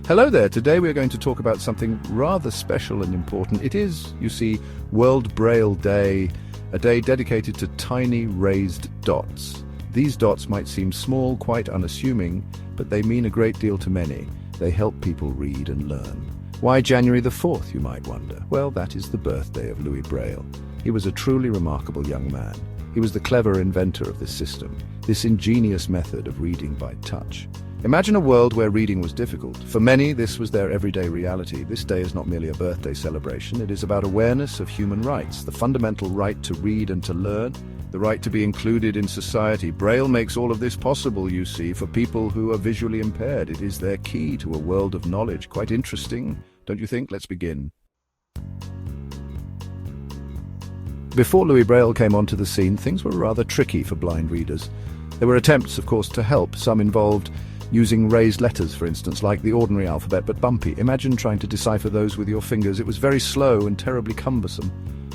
Hello there. Today we are going to talk about something rather special and important. It is, you see, World Braille Day, a day dedicated to tiny raised dots. These dots might seem small, quite unassuming, but they mean a great deal to many. They help people read and learn. Why January the 4th, you might wonder? Well, that is the birthday of Louis Braille. He was a truly remarkable young man. He was the clever inventor of this system, this ingenious method of reading by touch. Imagine a world where reading was difficult. For many, this was their everyday reality. This day is not merely a birthday celebration. It is about awareness of human rights, the fundamental right to read and to learn, the right to be included in society. Braille makes all of this possible, you see, for people who are visually impaired. It is their key to a world of knowledge. Quite interesting, don't you think? Let's begin. Before Louis Braille came onto the scene, things were rather tricky for blind readers. There were attempts, of course, to help. Some involved using raised letters, for instance, like the ordinary alphabet, but bumpy. Imagine trying to decipher those with your fingers. It was very slow and terribly cumbersome.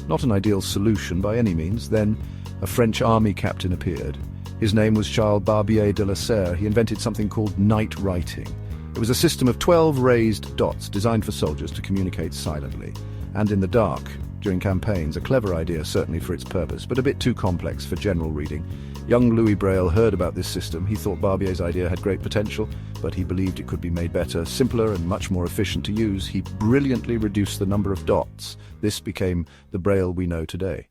Not an ideal solution by any means. Then a French army captain appeared. His name was Charles Barbier de la Serre. He invented something called night writing. It was a system of 12 raised dots designed for soldiers to communicate silently and in the dark during campaigns. A clever idea, certainly, for its purpose, but a bit too complex for general reading. Young Louis Braille heard about this system. He thought Barbier's idea had great potential, but he believed it could be made better, simpler, and much more efficient to use. He brilliantly reduced the number of dots. This became the Braille we know today.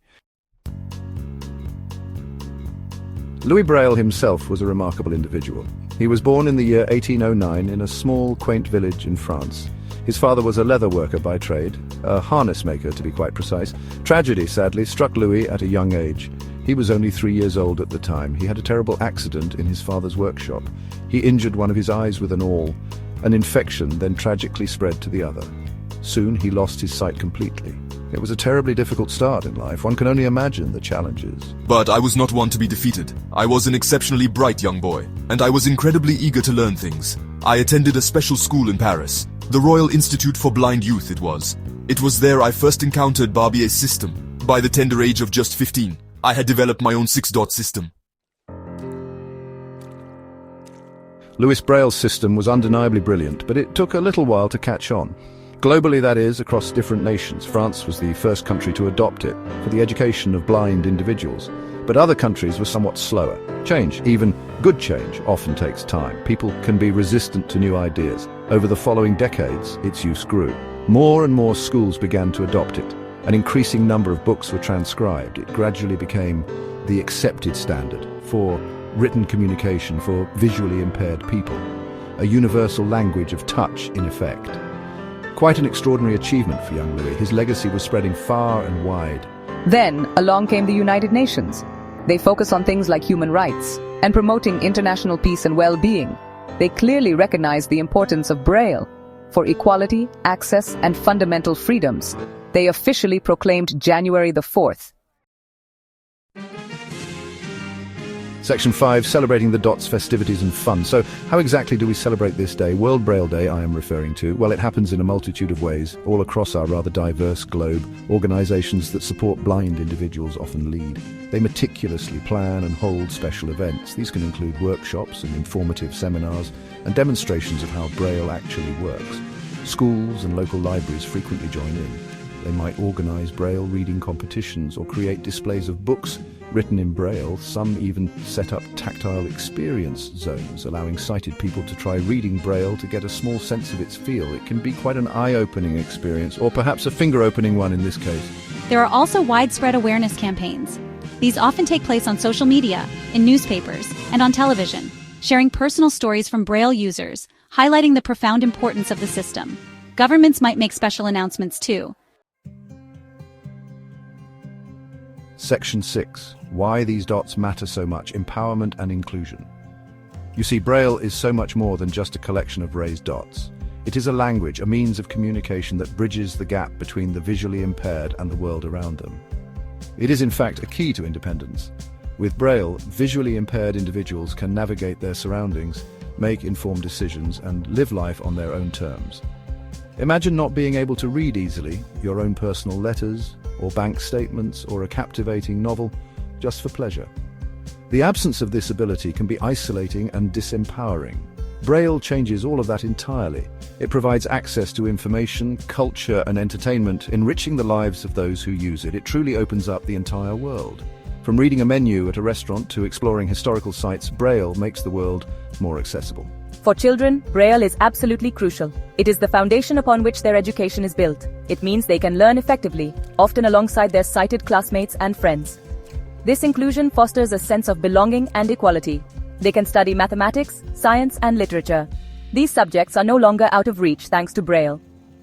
Louis Braille himself was a remarkable individual. He was born in the year 1809 in a small, quaint village in France. His father was a leather worker by trade, a harness maker to be quite precise. Tragedy, sadly, struck Louis at a young age. He was only 3 years old at the time. He had a terrible accident in his father's workshop. He injured one of his eyes with an awl. An infection then tragically spread to the other. Soon he lost his sight completely. It was a terribly difficult start in life. One can only imagine the challenges. But I was not one to be defeated. I was an exceptionally bright young boy, and I was incredibly eager to learn things. I attended a special school in Paris. The Royal Institute for Blind Youth it was. It was there I first encountered Barbier's system. By the tender age of just 15, I had developed my own 6-dot system. Louis Braille's system was undeniably brilliant, but it took a little while to catch on. Globally, that is, across different nations. France was the first country to adopt it for the education of blind individuals. But other countries were somewhat slower. Change, even good change, often takes time. People can be resistant to new ideas. Over the following decades, its use grew. More and more schools began to adopt it. An increasing number of books were transcribed. It gradually became the accepted standard for written communication for visually impaired people. A universal language of touch, in effect. Quite an extraordinary achievement for young Louis. His legacy was spreading far and wide. Then, along came the United Nations. They focus on things like human rights and promoting international peace and well-being. They clearly recognize the importance of Braille for equality, access, and fundamental freedoms. They officially proclaimed January the 4th. Section 5, celebrating the dots, festivities and fun. So how exactly do we celebrate this day? World Braille Day I am referring to. Well, it happens in a multitude of ways, all across our rather diverse globe. Organizations that support blind individuals often lead. They meticulously plan and hold special events. These can include workshops and informative seminars and demonstrations of how Braille actually works. Schools and local libraries frequently join in. They might organize Braille reading competitions or create displays of books written in Braille. Some even set up tactile experience zones, allowing sighted people to try reading Braille to get a small sense of its feel. It can be quite an eye-opening experience, or perhaps a finger-opening one in this case. There are also widespread awareness campaigns. These often take place on social media, in newspapers, and on television, sharing personal stories from Braille users, highlighting the profound importance of the system. Governments might make special announcements too. Section 6. Why these dots matter so much. Empowerment and inclusion. You see, Braille is so much more than just a collection of raised dots. It is a language, a means of communication that bridges the gap between the visually impaired and the world around them. It is in fact a key to independence. With Braille, visually impaired individuals can navigate their surroundings, make informed decisions, and live life on their own terms. Imagine not being able to read easily, your own personal letters, or bank statements, or a captivating novel, just for pleasure. The absence of this ability can be isolating and disempowering. Braille changes all of that entirely. It provides access to information, culture, and entertainment, enriching the lives of those who use it. It truly opens up the entire world. From reading a menu at a restaurant to exploring historical sites, Braille makes the world more accessible. For children, Braille is absolutely crucial. It is the foundation upon which their education is built. It means they can learn effectively, often alongside their sighted classmates and friends. This inclusion fosters a sense of belonging and equality. They can study mathematics, science, and literature. These subjects are no longer out of reach thanks to Braille.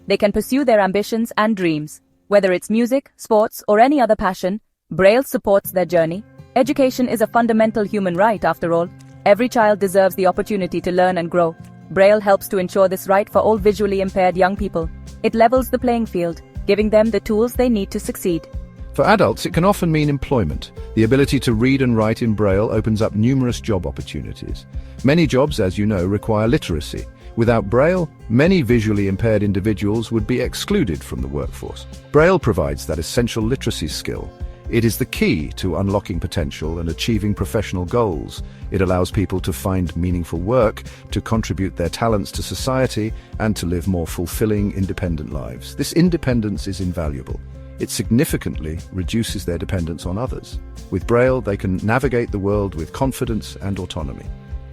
They can pursue their ambitions and dreams. Whether it's music, sports, or any other passion, Braille supports their journey. Education is a fundamental human right, after all. Every child deserves the opportunity to learn and grow. Braille helps to ensure this right for all visually impaired young people. It levels the playing field, giving them the tools they need to succeed. For adults, it can often mean employment. The ability to read and write in Braille opens up numerous job opportunities. Many jobs, as you know, require literacy. Without Braille, many visually impaired individuals would be excluded from the workforce. Braille provides that essential literacy skill. It is the key to unlocking potential and achieving professional goals. It allows people to find meaningful work, to contribute their talents to society, and to live more fulfilling, independent lives. This independence is invaluable. It significantly reduces their dependence on others. With Braille, they can navigate the world with confidence and autonomy.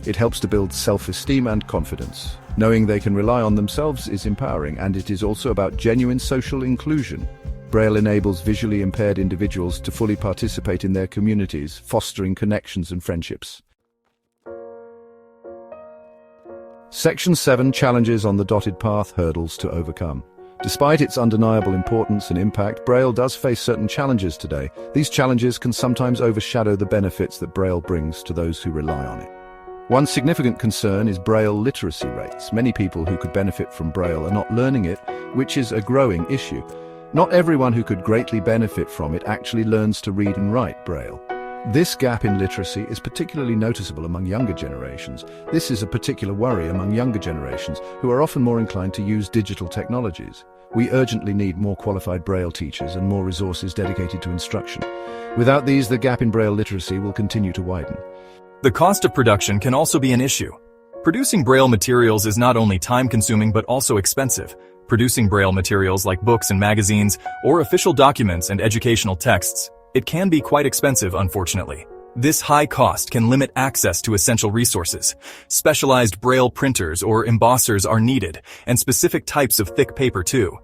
It helps to build self-esteem and confidence. Knowing they can rely on themselves is empowering, and it is also about genuine social inclusion. Braille enables visually impaired individuals to fully participate in their communities, fostering connections and friendships. Section 7 challenges on the dotted path, hurdles to overcome. Despite its undeniable importance and impact, Braille does face certain challenges today. These challenges can sometimes overshadow the benefits that Braille brings to those who rely on it. One significant concern is Braille literacy rates. Many people who could benefit from Braille are not learning it, which is a growing issue. Not everyone who could greatly benefit from it actually learns to read and write Braille. This gap in literacy is particularly noticeable among younger generations. This is a particular worry among younger generations, who are often more inclined to use digital technologies. We urgently need more qualified Braille teachers and more resources dedicated to instruction. Without these, the gap in Braille literacy will continue to widen. The cost of production can also be an issue. Producing Braille materials is not only time-consuming but also expensive. Producing Braille materials like books and magazines, or official documents and educational texts, it can be quite expensive, unfortunately. This high cost can limit access to essential resources. Specialized Braille printers or embossers are needed, and specific types of thick paper too.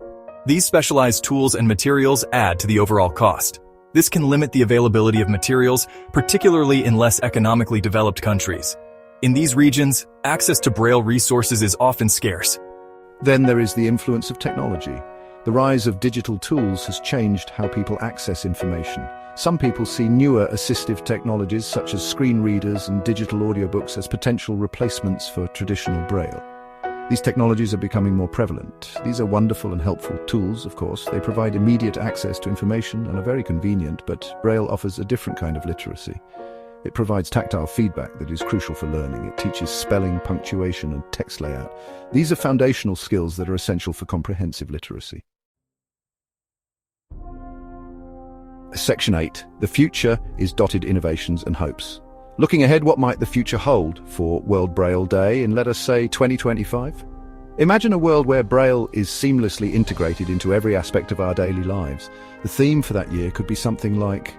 These specialized tools and materials add to the overall cost. This can limit the availability of materials, particularly in less economically developed countries. In these regions, access to Braille resources is often scarce. Then there is the influence of technology. The rise of digital tools has changed how people access information. Some people see newer assistive technologies such as screen readers and digital audiobooks as potential replacements for traditional Braille. These technologies are becoming more prevalent. These are wonderful and helpful tools, of course. They provide immediate access to information and are very convenient, but Braille offers a different kind of literacy. It provides tactile feedback that is crucial for learning. It teaches spelling, punctuation, and text layout. These are foundational skills that are essential for comprehensive literacy. Section 8. The future is dotted innovations and hopes. Looking ahead, what might the future hold for World Braille Day in, let us say, 2025? Imagine a world where Braille is seamlessly integrated into every aspect of our daily lives. The theme for that year could be something like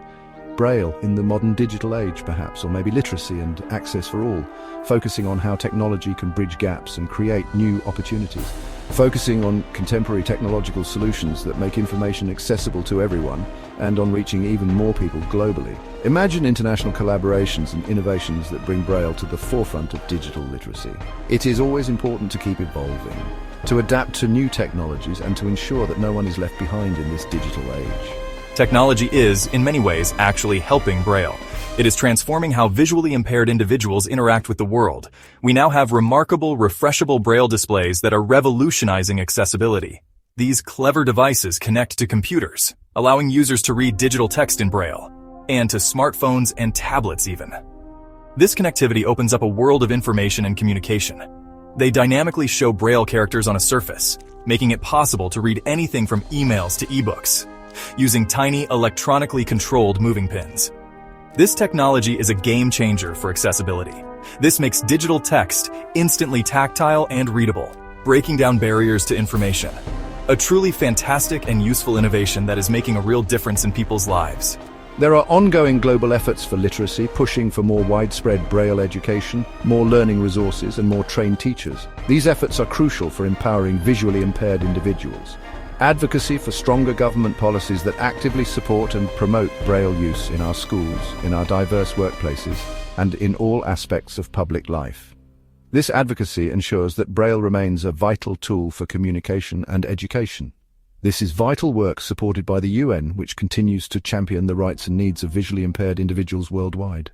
Braille in the modern digital age, perhaps, or maybe literacy and access for all, focusing on how technology can bridge gaps and create new opportunities, focusing on contemporary technological solutions that make information accessible to everyone and on reaching even more people globally. Imagine international collaborations and innovations that bring Braille to the forefront of digital literacy. It is always important to keep evolving, to adapt to new technologies and to ensure that no one is left behind in this digital age. Technology is, in many ways, actually helping Braille. It is transforming how visually impaired individuals interact with the world. We now have remarkable, refreshable Braille displays that are revolutionizing accessibility. These clever devices connect to computers, allowing users to read digital text in Braille, and to smartphones and tablets even. This connectivity opens up a world of information and communication. They dynamically show Braille characters on a surface, making it possible to read anything from emails to ebooks, using tiny electronically controlled moving pins. This technology is a game changer for accessibility. This makes digital text instantly tactile and readable, breaking down barriers to information. A truly fantastic and useful innovation that is making a real difference in people's lives. There are ongoing global efforts for literacy, pushing for more widespread Braille education, more learning resources, and more trained teachers. These efforts are crucial for empowering visually impaired individuals. Advocacy for stronger government policies that actively support and promote Braille use in our schools, in our diverse workplaces, and in all aspects of public life. This advocacy ensures that Braille remains a vital tool for communication and education. This is vital work supported by the UN, which continues to champion the rights and needs of visually impaired individuals worldwide.